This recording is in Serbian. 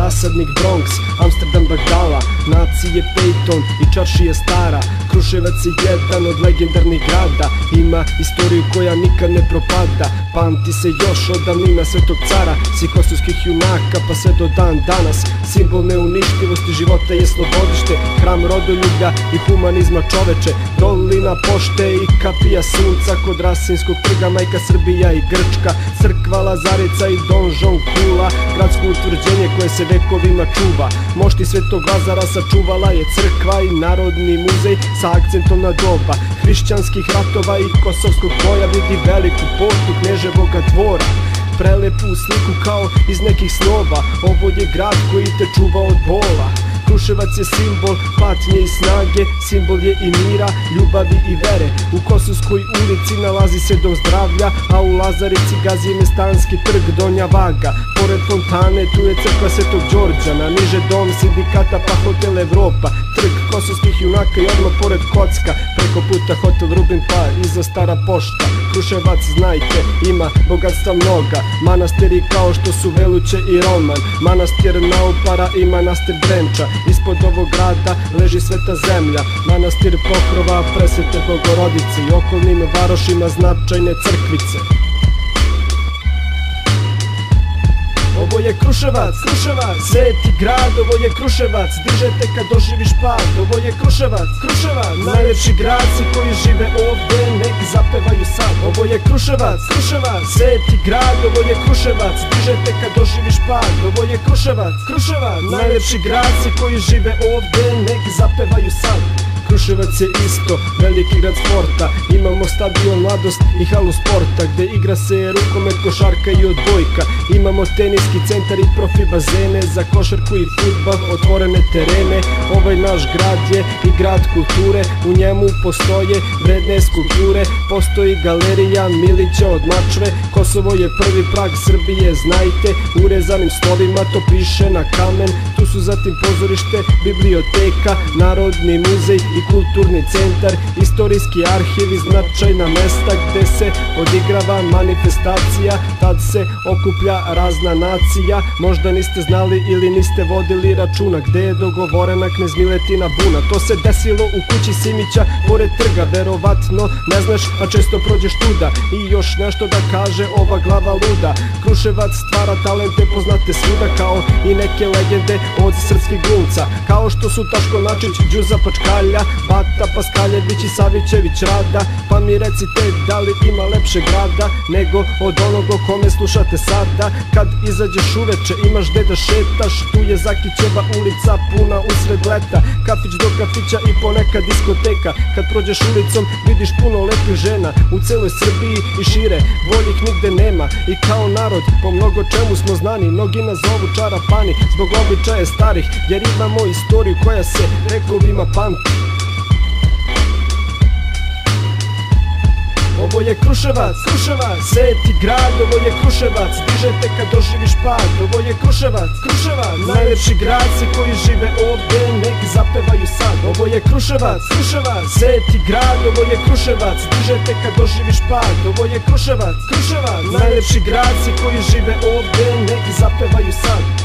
rasadnik Bronx, Amsterdam Bagdala, nacije Peyton i čaršija stara. Kruševac je jedan od legendarnih grada, ima istoriju koja nikad ne propada. Pamti se još od davnina Svetog cara, svih kosovskih junaka pa sve do dan danas. Simbol neuništivosti života je slobodište, hram rodoljublja i humanizma čoveče. Dolina pošte i kapija sunca, kod Rasinskog trga majka Srbija i Grčka. Crkva Lazarica i donžon Kula, gradsko utvrđenje koje se vekovima čuva. Mošti Svetog Lazara sačuvala je crkva i Narodni muzej sa akcentom na doba hrišćanskih ratova i kosovskog boja. Vidi veliku portu Kneževoga dvora, prelepu sliku kao iz nekih snova. Ovo je grad koji te čuva od bola. Kruševac je simbol patnje i snage, simbol je i mira, ljubavi i vere. U Kosovskoj ulici nalazi se dom zdravlja, a u Lazarici gazi Mestanski trg, Donja Vaga. Pored fontane tu je crkva Svetog Đorđana, niže dom sindikata pa hotel Evropa. Trg kosovskih junaka i odmah pored Kocka, preko puta hotel Rubin pa iza Stara pošta. Kruševac, znajte, ima bogatstva mnoga, manastiri kao što su Veluće i Roman, manastir Naupara i manastir Drenča. Ispod ovog grada leži Sveta zemlja, manastir Pokrova Presvete Bogorodice i okolnim varošima značajne crkvice. Ovo je Kruševac, Kruševac, sveti grad, ovo je Kruševac, dižete kad doživiš pad. Ovo je Kruševac, Kruševac, najlepši gradci koji žive ovde, nek zapevaju sad. Ovo je Kruševac, Kruševac, sveti grad, ovo je Kruševac, dižete kad doživiš pad. Ovo je Kruševac, Kruševac, najlepši gradci koji žive ovde, nek zapevaju sad. Kruševac je isto veliki grad sporta, imamo stadion Mladost i halu sporta, gde igra se rukomet, košarka i odbojka. Imamo teniski centar i profi bazene, za košarku i fudbal otvorene terene. Ovaj naš grad je i grad kulture, u njemu postoje vredne skulpture. Postoji galerija Milića od Mačve, Kosovo je prvi prag Srbije, znajte, urezanim slovima to piše na kamen. Tu su zatim pozorište, biblioteka, Narodni muzej i kulturni centar, istorijski arhiv i značajna mesta gde se odigrava manifestacija, tad se okuplja razna nacija. Možda niste znali ili niste vodili računa gde je dogovorena Knez Miletina buna. To se desilo u kući Simića pored trga, verovatno ne znaš, a često prođeš tuda. I još nešto da kaže ova glava luda, Kruševac stvara talente poznate svuda, kao i neke legende od srpskih glumca, kao što su Taško Načić, Đuza Pačkalja, Bata Paskaljević i Savićević Rada. Pa mi recite, da li ima lepšeg grada nego od onog o kome slušate sada? Kad izađeš uveče imaš gde da šetaš, tu je Zakićeva ulica puna usred leta, kafić do kafića i ponekad diskoteka. Kad prođeš ulicom vidiš puno lepih žena, u celoj Srbiji i šire boljih nigde nema. I kao narod po mnogo čemu smo znani, mnogi nas zovu čarapani zbog običaja starih, jer imamo istoriju koja se vekovima pamti. Ovo je Kruševac, Kruševac, sveti grad, ovo je Kruševac, dižete kad doživiš pad. Ovo je Kruševac, Kruševac, najlepši gradci koji žive ovde, nek zapevaju sad. Ovo je Kruševac, Kruševac, sveti grad, ovo je Kruševac, dižete kad doživiš pad. Ovo je Kruševac, Kruševac, najlepši gradci koji žive ovde, nek zapevaju sad.